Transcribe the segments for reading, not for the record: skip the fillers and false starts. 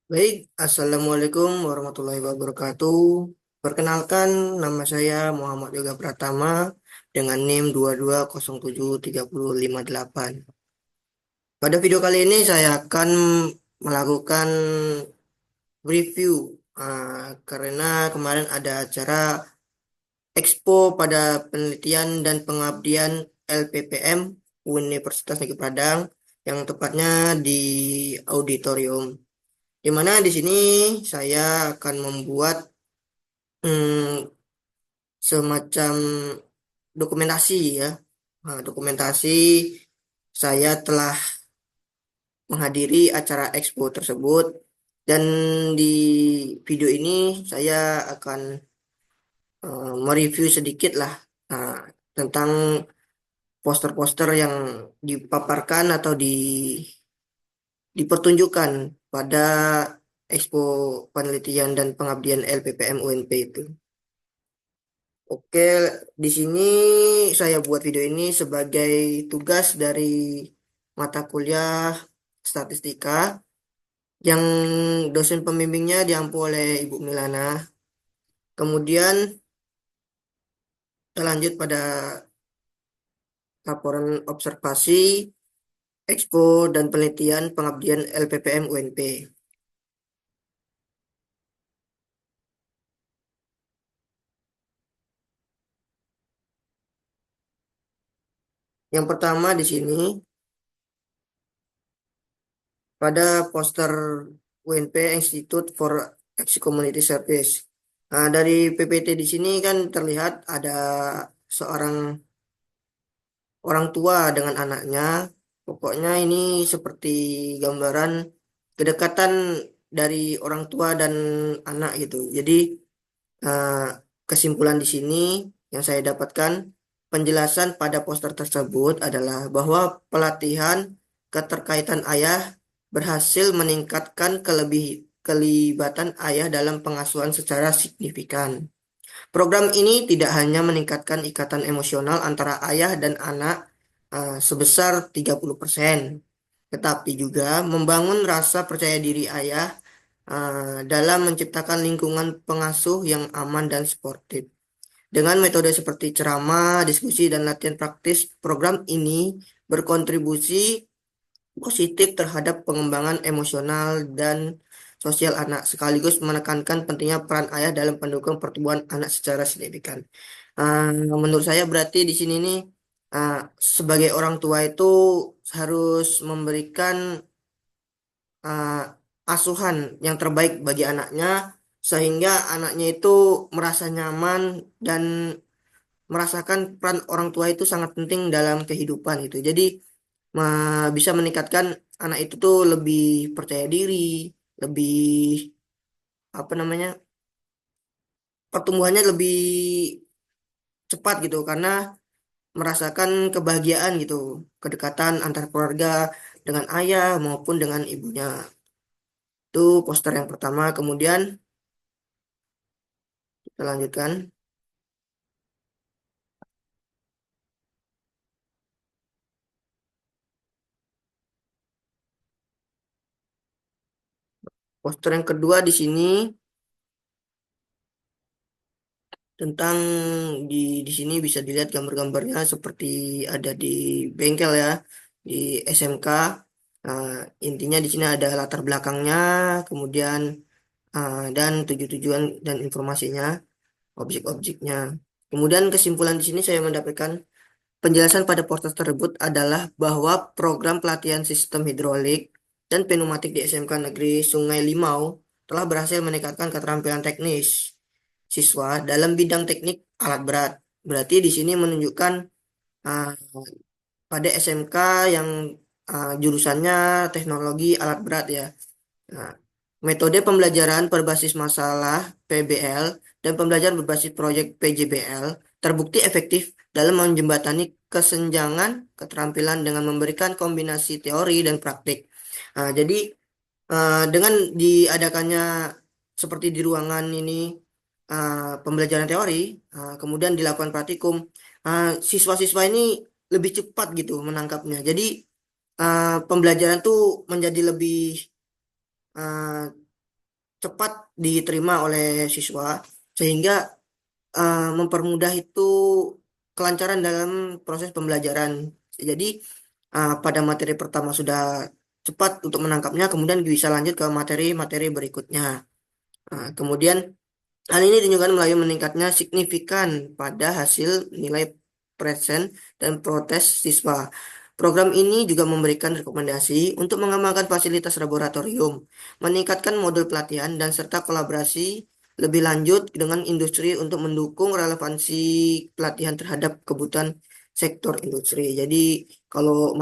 Baik, Assalamualaikum warahmatullahi wabarakatuh. Perkenalkan, nama saya Muhammad Yoga Pratama dengan NIM 22073058. Pada video kali ini saya akan melakukan review karena kemarin ada acara Expo pada penelitian dan pengabdian LPPM Universitas Negeri Padang yang tepatnya di auditorium. Di mana di sini saya akan membuat hmm, semacam dokumentasi ya. Nah, dokumentasi saya telah menghadiri acara expo tersebut dan di video ini saya akan mereview sedikit lah nah, tentang poster-poster yang dipaparkan atau dipertunjukkan pada expo penelitian dan pengabdian LPPM UNP itu. Oke, di sini saya buat video ini sebagai tugas dari mata kuliah statistika yang dosen pembimbingnya diampu oleh Ibu Milana. Kemudian kita lanjut pada laporan observasi, Expo dan penelitian pengabdian LPPM UNP. Yang pertama di sini pada poster UNP Institute for Action Community Service. Nah, dari PPT di sini kan terlihat ada seorang orang tua dengan anaknya. Pokoknya ini seperti gambaran kedekatan dari orang tua dan anak gitu. Jadi eh, kesimpulan di sini yang saya dapatkan penjelasan pada poster tersebut adalah bahwa pelatihan keterkaitan ayah berhasil meningkatkan kelibatan ayah dalam pengasuhan secara signifikan. Program ini tidak hanya meningkatkan ikatan emosional antara ayah dan anak sebesar 30%, tetapi juga membangun rasa percaya diri ayah dalam menciptakan lingkungan pengasuh yang aman dan sportif. Dengan metode seperti ceramah, diskusi, dan latihan praktis, program ini berkontribusi positif terhadap pengembangan emosional dan sosial anak, sekaligus menekankan pentingnya peran ayah dalam pendukung pertumbuhan anak secara signifikan. Uh, Menurut saya berarti di sini nih uh, sebagai orang tua itu harus memberikan uh, asuhan yang terbaik bagi anaknya sehingga anaknya itu merasa nyaman dan merasakan peran orang tua itu sangat penting dalam kehidupan itu. Jadi bisa meningkatkan anak itu tuh lebih percaya diri, lebih apa namanya pertumbuhannya lebih cepat gitu karena merasakan kebahagiaan gitu, kedekatan antar keluarga dengan ayah maupun dengan ibunya. Itu poster yang pertama. Kemudian kita lanjutkan. Poster yang kedua di sini tentang di di sini bisa dilihat gambar-gambarnya seperti ada di bengkel ya, di SMK. Nah, intinya di sini ada latar belakangnya, kemudian dan tujuan dan informasinya, objek-objeknya. Kemudian kesimpulan di sini saya mendapatkan penjelasan pada portal tersebut adalah bahwa program pelatihan sistem hidrolik dan pneumatik di SMK Negeri Sungai Limau telah berhasil meningkatkan keterampilan teknis siswa dalam bidang teknik alat berat. Berarti di sini menunjukkan uh, pada SMK yang jurusannya teknologi alat berat ya. Nah, metode pembelajaran berbasis masalah PBL dan pembelajaran berbasis proyek PJBL terbukti efektif dalam menjembatani kesenjangan keterampilan dengan memberikan kombinasi teori dan praktik. Jadi dengan diadakannya seperti di ruangan ini pembelajaran teori, kemudian dilakukan praktikum, siswa-siswa ini lebih cepat gitu menangkapnya. Jadi pembelajaran tuh menjadi lebih cepat diterima oleh siswa sehingga mempermudah itu kelancaran dalam proses pembelajaran. Jadi pada materi pertama sudah cepat untuk menangkapnya, kemudian bisa lanjut ke materi-materi berikutnya. Kemudian hal ini ditunjukkan melalui meningkatnya signifikan pada hasil nilai present dan protes siswa. Program ini juga memberikan rekomendasi untuk mengembangkan fasilitas laboratorium, meningkatkan modul pelatihan, dan serta kolaborasi lebih lanjut dengan industri untuk mendukung relevansi pelatihan terhadap kebutuhan sektor industri. Jadi kalau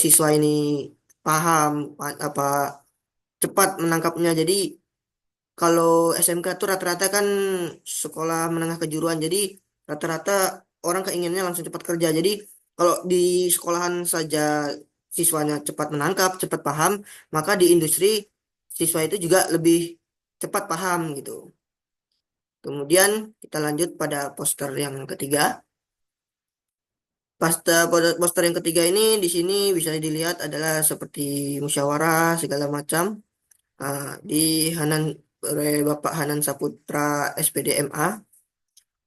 siswa ini paham apa cepat menangkapnya, jadi kalau SMK tuh rata-rata kan sekolah menengah kejuruan, jadi rata-rata orang keinginannya langsung cepat kerja. Jadi kalau di sekolahan saja siswanya cepat menangkap, cepat paham, maka di industri siswa itu juga lebih cepat paham gitu. Kemudian kita lanjut pada poster yang ketiga. Pada poster yang ketiga ini di sini bisa dilihat adalah seperti musyawarah segala macam di Hanan oleh Bapak Hanan Saputra SPDMA.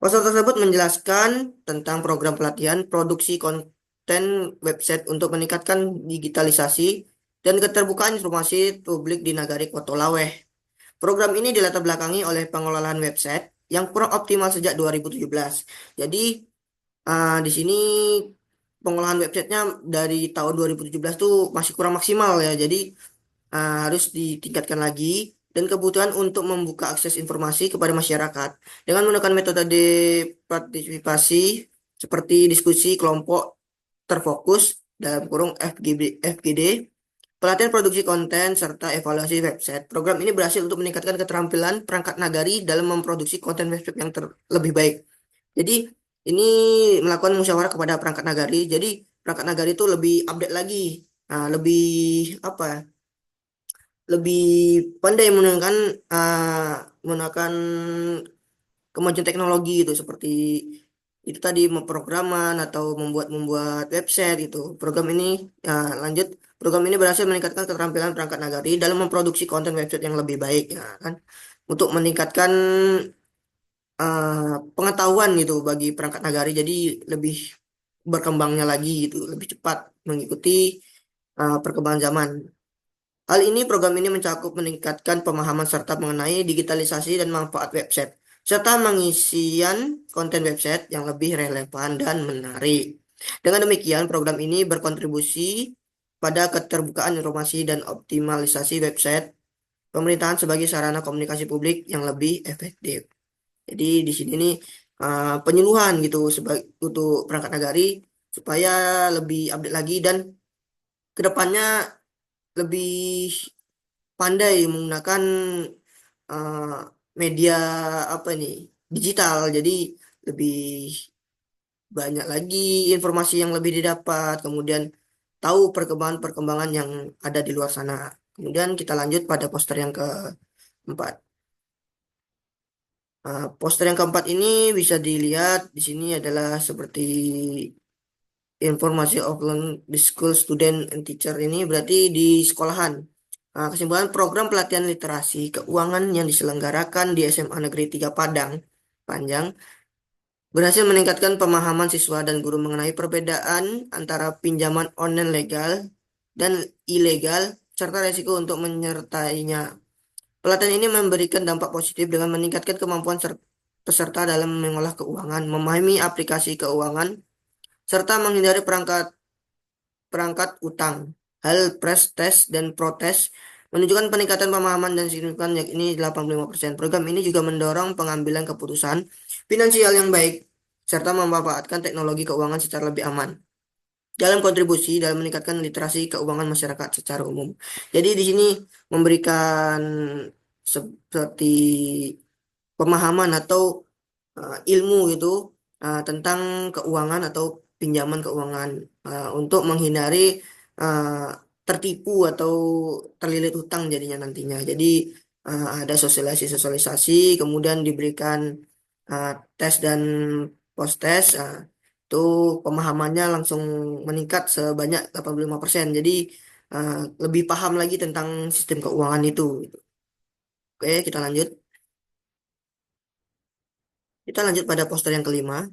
Poster tersebut menjelaskan tentang program pelatihan produksi konten website untuk meningkatkan digitalisasi dan keterbukaan informasi publik di Nagari Kotolaweh. Program ini dilatar belakangi oleh pengelolaan website yang kurang optimal sejak 2017. Jadi di sini pengolahan websitenya dari tahun 2017 tuh masih kurang maksimal ya. Jadi harus ditingkatkan lagi dan kebutuhan untuk membuka akses informasi kepada masyarakat dengan menggunakan metode partisipasi seperti diskusi kelompok terfokus dalam kurung FGD, pelatihan produksi konten serta evaluasi website. Program ini berhasil untuk meningkatkan keterampilan perangkat nagari dalam memproduksi konten website yang lebih baik. Jadi ini melakukan musyawarah kepada perangkat nagari. Jadi perangkat nagari itu lebih update lagi, lebih apa ya, lebih pandai menggunakan kemajuan teknologi itu seperti itu tadi memprograman atau membuat membuat website itu. Lanjut program ini berhasil meningkatkan keterampilan perangkat nagari dalam memproduksi konten website yang lebih baik ya kan untuk meningkatkan pengetahuan gitu bagi perangkat nagari jadi lebih berkembangnya lagi gitu lebih cepat mengikuti perkembangan zaman. Hal ini program ini mencakup meningkatkan pemahaman serta mengenai digitalisasi dan manfaat website, serta mengisian konten website yang lebih relevan dan menarik. Dengan demikian, program ini berkontribusi pada keterbukaan informasi dan optimalisasi website pemerintahan sebagai sarana komunikasi publik yang lebih efektif. Jadi di sini nih penyuluhan gitu sebagai untuk perangkat nagari supaya lebih update lagi dan kedepannya lebih pandai menggunakan uh, media apa ini digital jadi lebih banyak lagi informasi yang lebih didapat kemudian tahu perkembangan-perkembangan yang ada di luar sana. Kemudian kita lanjut pada poster yang keempat. Poster yang keempat ini bisa dilihat di sini adalah seperti informasi offline di school student and teacher ini berarti di sekolahan. Kesimpulan program pelatihan literasi keuangan yang diselenggarakan di SMA Negeri 3 Padang Panjang berhasil meningkatkan pemahaman siswa dan guru mengenai perbedaan antara pinjaman online legal dan ilegal serta resiko untuk menyertainya. Pelatihan ini memberikan dampak positif dengan meningkatkan kemampuan peserta dalam mengolah keuangan, memahami aplikasi keuangan, serta menghindari perangkat perangkat utang. Hal press test dan protes menunjukkan peningkatan pemahaman dan signifikan yakni 85%. Program ini juga mendorong pengambilan keputusan finansial yang baik serta memanfaatkan teknologi keuangan secara lebih aman dalam kontribusi dalam meningkatkan literasi keuangan masyarakat secara umum. Jadi di sini memberikan seperti pemahaman atau ilmu itu tentang keuangan atau pinjaman keuangan untuk menghindari uh, tertipu atau terlilit hutang jadinya nantinya. Jadi ada sosialisasi-sosialisasi, kemudian diberikan tes dan post tes, itu pemahamannya langsung meningkat sebanyak 85%. Jadi lebih paham lagi tentang sistem keuangan itu. Oke, kita lanjut. Kita lanjut pada poster yang kelima.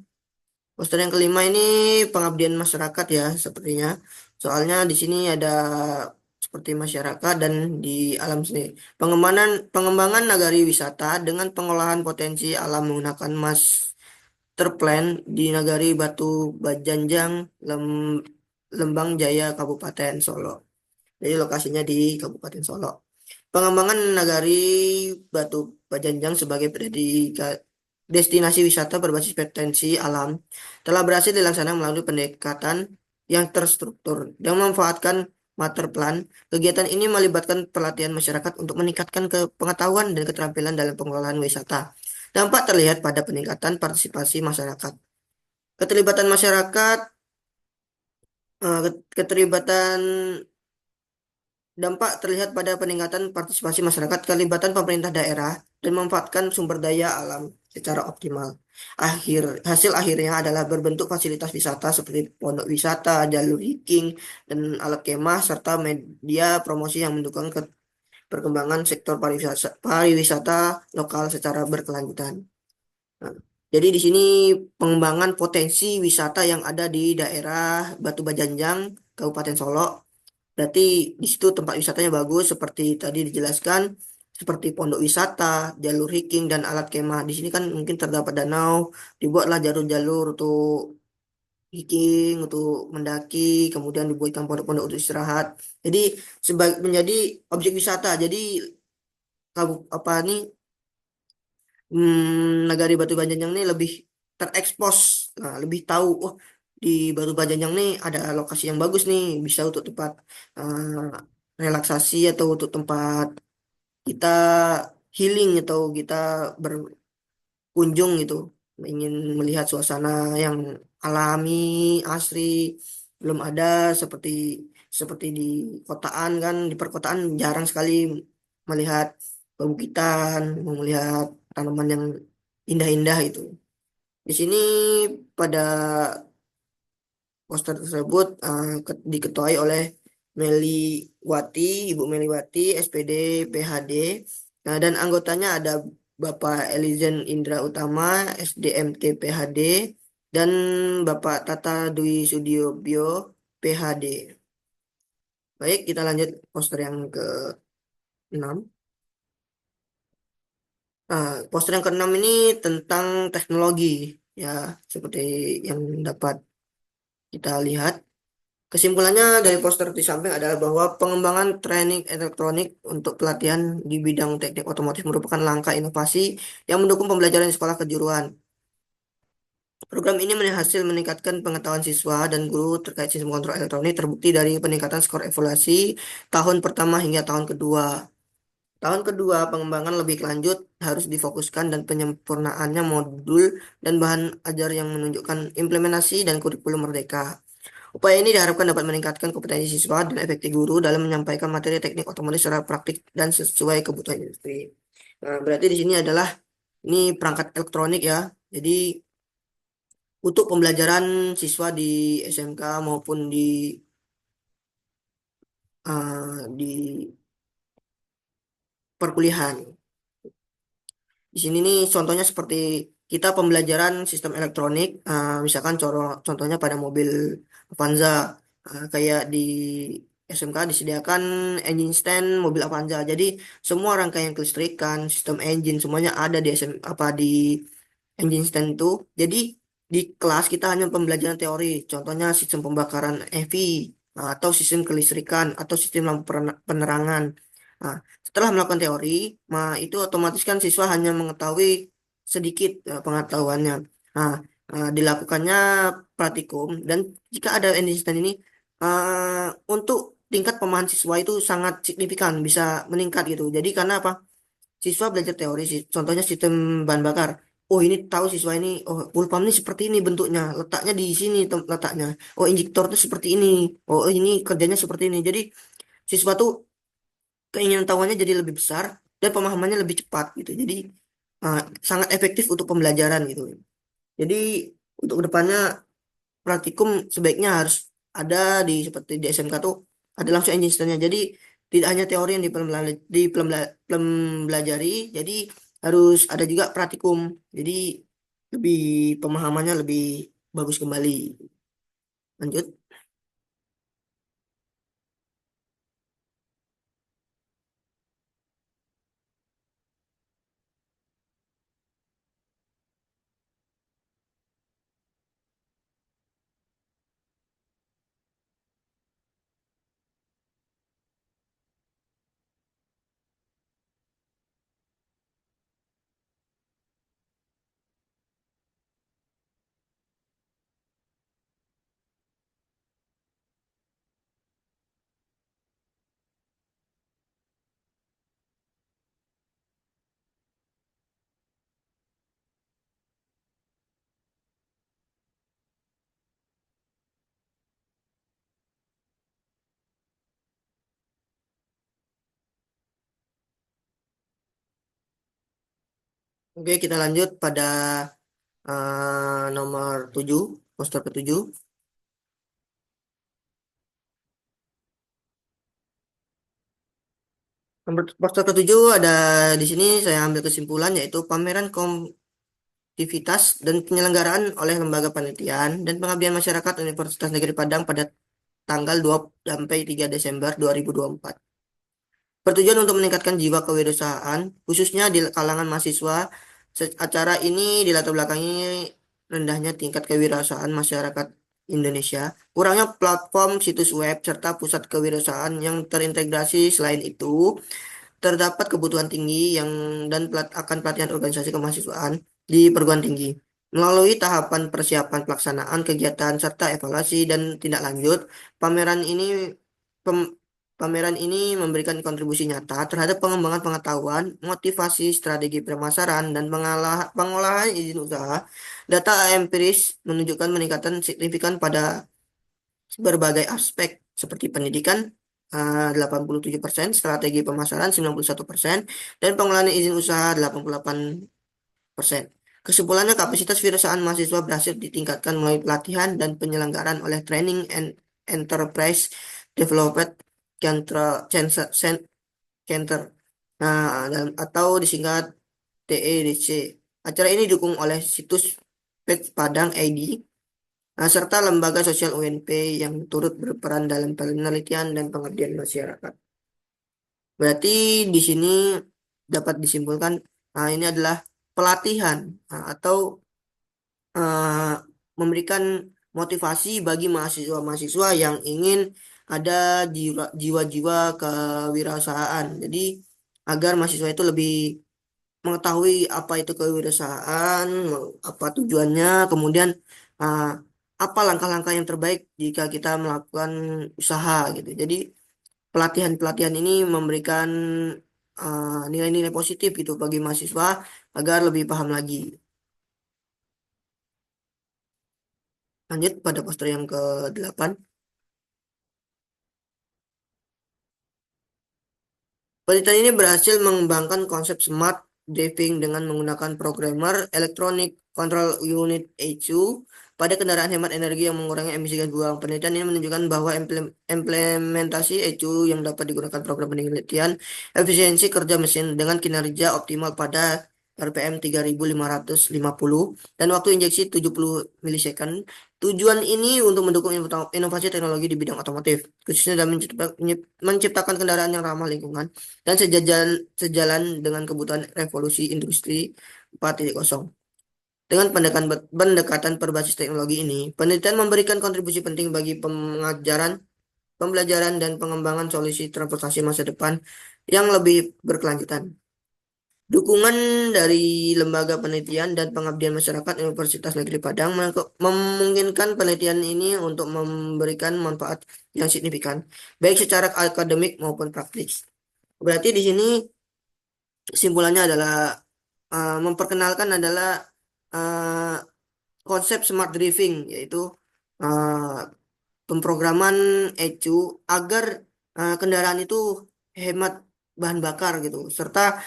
Poster yang kelima ini pengabdian masyarakat ya sepertinya. Soalnya di sini ada seperti masyarakat dan di alam seni. Pengembangan nagari wisata dengan pengolahan potensi alam menggunakan master plan di Nagari Batu Bajanjang, Lembang Jaya, Kabupaten Solo. Jadi lokasinya di Kabupaten Solo. Pengembangan nagari Batu Pajanjang sebagai destinasi wisata berbasis potensi alam telah berhasil dilaksanakan melalui pendekatan yang terstruktur dan memanfaatkan master plan. Kegiatan ini melibatkan pelatihan masyarakat untuk meningkatkan pengetahuan dan keterampilan dalam pengelolaan wisata. Dampak terlihat pada peningkatan partisipasi masyarakat. Keterlibatan masyarakat, keterlibatan Dampak terlihat pada peningkatan partisipasi masyarakat, kelibatan pemerintah daerah, dan memanfaatkan sumber daya alam secara optimal. Hasil akhirnya adalah berbentuk fasilitas wisata seperti pondok wisata, jalur hiking, dan alat kemah, serta media promosi yang mendukung perkembangan sektor pariwisata lokal secara berkelanjutan. Nah, jadi di sini pengembangan potensi wisata yang ada di daerah Batu Bajanjang, Kabupaten Solo. Berarti di situ tempat wisatanya bagus seperti tadi dijelaskan, seperti pondok wisata, jalur hiking dan alat kemah. Di sini kan mungkin terdapat danau, dibuatlah jalur-jalur untuk hiking, untuk mendaki, kemudian dibuatkan pondok-pondok untuk istirahat. Jadi sebagai menjadi objek wisata. Jadi apa nih Nagari Batu Banjanjang ini lebih terekspos, nah, lebih tahu, oh di Batu Banjanjang nih ada lokasi yang bagus nih, bisa untuk tempat relaksasi atau untuk tempat kita healing atau kita berkunjung gitu, ingin melihat suasana yang alami, asri, belum ada seperti seperti di kotaan kan, di perkotaan jarang sekali melihat pebukitan, melihat tanaman yang indah-indah itu. Di sini pada poster tersebut diketuai oleh Meliwati, Ibu Meliwati, SPD, PhD, nah, dan anggotanya ada Bapak Elizen Indra Utama, SDMT PhD, dan Bapak Tata Dwi Sudiobyo, PhD. Baik, kita lanjut poster yang ke-6. Nah, poster yang ke-6 ini tentang teknologi, ya, seperti yang dapat kita lihat. Kesimpulannya dari poster di samping adalah bahwa pengembangan training elektronik untuk pelatihan di bidang teknik otomotif merupakan langkah inovasi yang mendukung pembelajaran di sekolah kejuruan. Program ini berhasil meningkatkan pengetahuan siswa dan guru terkait sistem kontrol elektronik terbukti dari peningkatan skor evaluasi tahun pertama hingga tahun kedua. Tahun kedua, pengembangan lebih lanjut harus difokuskan dan penyempurnaannya modul dan bahan ajar yang menunjukkan implementasi dan kurikulum merdeka. Upaya ini diharapkan dapat meningkatkan kompetensi siswa dan efektif guru dalam menyampaikan materi teknik otomotif secara praktik dan sesuai kebutuhan industri. Nah, berarti di sini adalah ini perangkat elektronik ya. Jadi untuk pembelajaran siswa di SMK maupun di perkuliahan. Di sini nih contohnya seperti kita pembelajaran sistem elektronik, misalkan contohnya pada mobil Avanza, kayak di SMK disediakan engine stand mobil Avanza. Jadi semua rangkaian kelistrikan, sistem engine semuanya ada di apa di engine stand itu. Jadi di kelas kita hanya pembelajaran teori, contohnya sistem pembakaran EV, atau sistem kelistrikan atau sistem lampu penerangan. Nah, setelah melakukan teori, itu otomatis kan siswa hanya mengetahui sedikit pengetahuannya. Nah, dilakukannya praktikum dan jika ada engine stand ini untuk tingkat pemahaman siswa itu sangat signifikan bisa meningkat gitu. Jadi karena apa? Siswa belajar teori sih, contohnya sistem bahan bakar. Oh ini tahu siswa ini, oh full pump ini seperti ini bentuknya, letaknya di sini letaknya. Oh injektor itu seperti ini. Oh ini kerjanya seperti ini. Jadi siswa tuh keinginan tahuannya jadi lebih besar dan pemahamannya lebih cepat gitu. Jadi uh, sangat efektif untuk pembelajaran gitu. Jadi untuk kedepannya praktikum sebaiknya harus ada di seperti di SMK tuh ada langsung engineer-nya. Jadi tidak hanya teori yang dipelajari, jadi harus ada juga praktikum. Jadi lebih pemahamannya lebih bagus kembali. Lanjut. Oke, kita lanjut pada nomor 7, poster ketujuh. Nomor poster ketujuh ada di sini saya ambil kesimpulan yaitu pameran aktivitas dan penyelenggaraan oleh lembaga penelitian dan pengabdian masyarakat Universitas Negeri Padang pada tanggal 2 sampai 3 Desember 2024. Bertujuan untuk meningkatkan jiwa kewirausahaan, khususnya di kalangan mahasiswa. Acara ini dilatar belakangi rendahnya tingkat kewirausahaan masyarakat Indonesia, kurangnya platform situs web, serta pusat kewirausahaan yang terintegrasi. Selain itu, terdapat kebutuhan tinggi akan pelatihan organisasi kemahasiswaan di perguruan tinggi. Melalui tahapan persiapan pelaksanaan kegiatan serta evaluasi dan tindak lanjut, pameran ini pem- pameran ini memberikan kontribusi nyata terhadap pengembangan pengetahuan, motivasi, strategi pemasaran, dan pengolahan izin usaha. Data empiris menunjukkan peningkatan signifikan pada berbagai aspek seperti pendidikan 87%, strategi pemasaran 91%, dan pengelolaan izin usaha 88%. Kesimpulannya, kapasitas wirausahaan mahasiswa berhasil ditingkatkan melalui pelatihan dan penyelenggaraan oleh Training and Enterprise Development Center, atau disingkat TEDC. Acara ini didukung oleh situs Pet Padang ID, serta lembaga sosial UNP yang turut berperan dalam penelitian dan pengabdian masyarakat. Berarti di sini dapat disimpulkan, ini adalah pelatihan, atau uh, memberikan motivasi bagi mahasiswa-mahasiswa yang ingin ada jiwa-jiwa kewirausahaan. Jadi agar mahasiswa itu lebih mengetahui apa itu kewirausahaan, apa tujuannya, kemudian uh, apa langkah-langkah yang terbaik jika kita melakukan usaha gitu. Jadi pelatihan-pelatihan ini memberikan nilai-nilai positif gitu bagi mahasiswa agar lebih paham lagi. Lanjut pada poster yang ke-8. Penelitian ini berhasil mengembangkan konsep smart driving dengan menggunakan programmer Electronic Control Unit ECU pada kendaraan hemat energi yang mengurangi emisi gas buang. Penelitian ini menunjukkan bahwa implementasi ECU yang dapat digunakan program penelitian efisiensi kerja mesin dengan kinerja optimal pada RPM 3550 dan waktu injeksi 70 milisecond. Tujuan ini untuk mendukung inovasi teknologi di bidang otomotif, khususnya dalam menciptakan kendaraan yang ramah lingkungan dan sejalan dengan kebutuhan revolusi industri 4.0. Dengan pendekatan berbasis teknologi ini, penelitian memberikan kontribusi penting bagi pembelajaran dan pengembangan solusi transportasi masa depan yang lebih berkelanjutan. Dukungan dari Lembaga Penelitian dan Pengabdian Masyarakat Universitas Negeri Padang memungkinkan penelitian ini untuk memberikan manfaat yang signifikan, baik secara akademik maupun praktis. Berarti di sini kesimpulannya adalah memperkenalkan adalah uh, konsep smart driving, yaitu uh, pemrograman ECU agar kendaraan itu hemat bahan bakar gitu, serta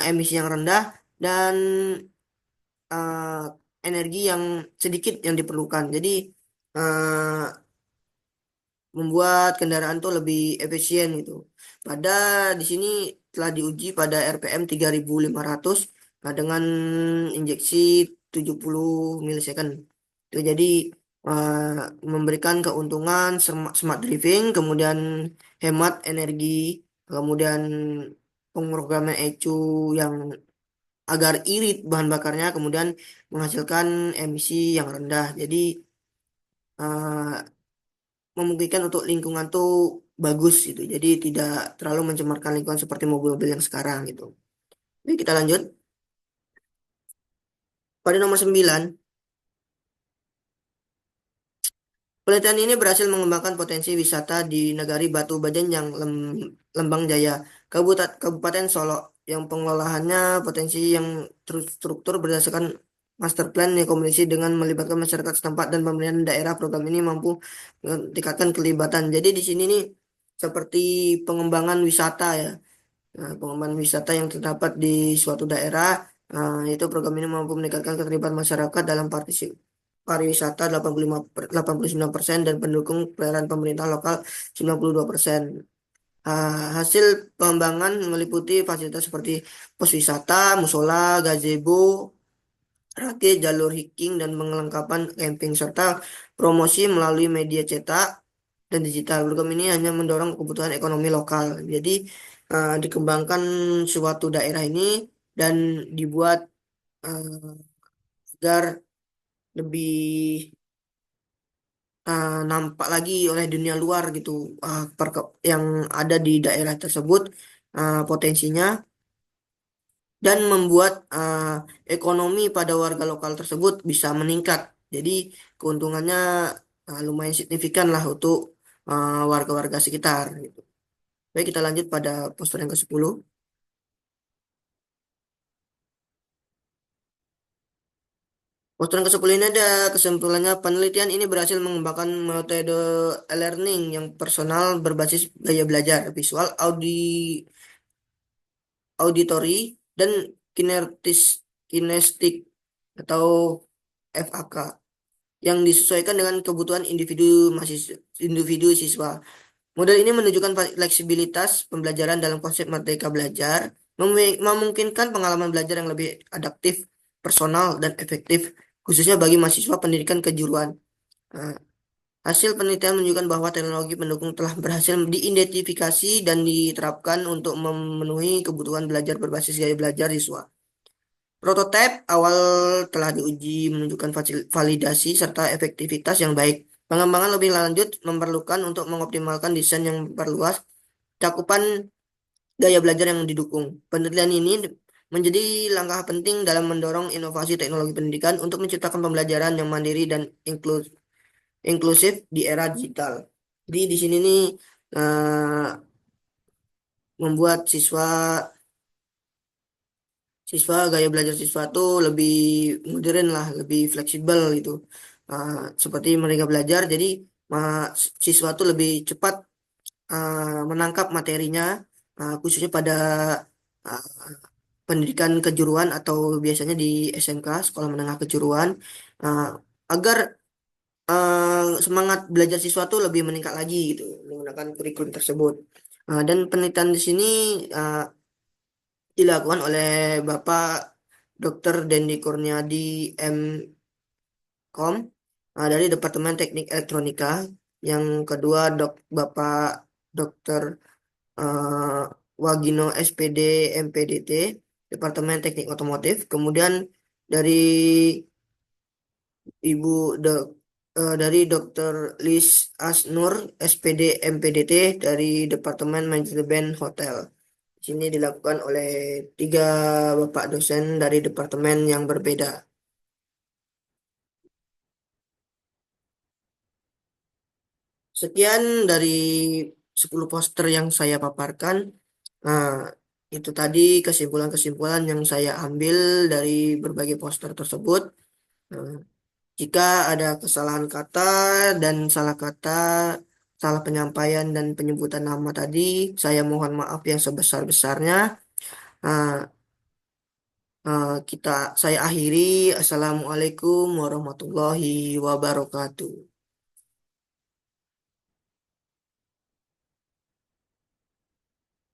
emisi yang rendah dan uh, energi yang sedikit yang diperlukan. Jadi uh, membuat kendaraan tuh lebih efisien gitu. Pada di sini telah diuji pada RPM 3500 dengan injeksi 70 milisecond. Itu jadi memberikan keuntungan smart driving, kemudian hemat energi, kemudian pemrograman ECU yang agar irit bahan bakarnya, kemudian menghasilkan emisi yang rendah. Jadi eh, memungkinkan untuk lingkungan tuh bagus gitu. Jadi tidak terlalu mencemarkan lingkungan seperti mobil-mobil yang sekarang gitu. Oke, kita lanjut. Pada nomor 9, penelitian ini berhasil mengembangkan potensi wisata di Negari Batu Bajang Lembang Jaya, Kabupaten Solo, yang pengelolaannya potensi yang terstruktur berdasarkan master plan rekomendasi dengan melibatkan masyarakat setempat dan pemerintahan daerah. Program ini mampu meningkatkan kelibatan. Jadi di sini nih seperti pengembangan wisata ya. Nah, pengembangan wisata yang terdapat di suatu daerah, itu program ini mampu meningkatkan keterlibatan masyarakat dalam pariwisata 89% dan pendukung peran pemerintah lokal 92%. Hasil pengembangan meliputi fasilitas seperti pos wisata, musola, gazebo, rakit, jalur hiking, dan pengelengkapan camping, serta promosi melalui media cetak dan digital. Program ini hanya mendorong kebutuhan ekonomi lokal. Jadi dikembangkan suatu daerah ini dan dibuat agar lebih nampak lagi oleh dunia luar gitu, yang ada di daerah tersebut, potensinya, dan membuat ekonomi pada warga lokal tersebut bisa meningkat. Jadi keuntungannya lumayan signifikan lah untuk warga-warga sekitar gitu. Baik, kita lanjut pada poster yang ke-10. Poster yang ke-10 ini ada kesimpulannya, penelitian ini berhasil mengembangkan metode e-learning yang personal berbasis gaya belajar, visual, auditory, dan kinetis, kinestik atau FAK yang disesuaikan dengan kebutuhan individu siswa. Model ini menunjukkan fleksibilitas pembelajaran dalam konsep merdeka belajar, memungkinkan pengalaman belajar yang lebih adaptif, personal, dan efektif, khususnya bagi mahasiswa pendidikan kejuruan. Nah, hasil penelitian menunjukkan bahwa teknologi pendukung telah berhasil diidentifikasi dan diterapkan untuk memenuhi kebutuhan belajar berbasis gaya belajar siswa. Prototipe awal telah diuji menunjukkan validasi serta efektivitas yang baik. Pengembangan lebih lanjut memerlukan untuk mengoptimalkan desain yang perluas cakupan gaya belajar yang didukung. Penelitian ini menjadi langkah penting dalam mendorong inovasi teknologi pendidikan untuk menciptakan pembelajaran yang mandiri dan inklusif di era digital. Jadi di sini nih eh, membuat siswa gaya belajar siswa tuh lebih modern lah, lebih fleksibel gitu. Uh, Seperti mereka belajar, jadi siswa tuh lebih cepat menangkap materinya, khususnya pada uh, pendidikan kejuruan atau biasanya di SMK, sekolah menengah kejuruan, uh, agar semangat belajar siswa tuh lebih meningkat lagi gitu menggunakan kurikulum tersebut. Dan penelitian di sini uh, dilakukan oleh Bapak Dr. Dendi Kurniadi M.Com, dari Departemen Teknik Elektronika. Yang kedua Bapak Dr. eh, Wagino SPD MPDT, Departemen Teknik Otomotif. Kemudian dari Ibu dok dari Dr. Lis Asnur SPD MPDT dari Departemen Manajemen Hotel. Di sini dilakukan oleh tiga bapak dosen dari departemen yang berbeda. Sekian dari 10 poster yang saya paparkan. Nah, itu tadi kesimpulan-kesimpulan yang saya ambil dari berbagai poster tersebut. Nah, jika ada kesalahan kata dan salah kata, salah penyampaian dan penyebutan nama tadi, saya mohon maaf yang sebesar-besarnya. Nah, kita saya akhiri. Assalamualaikum warahmatullahi wabarakatuh.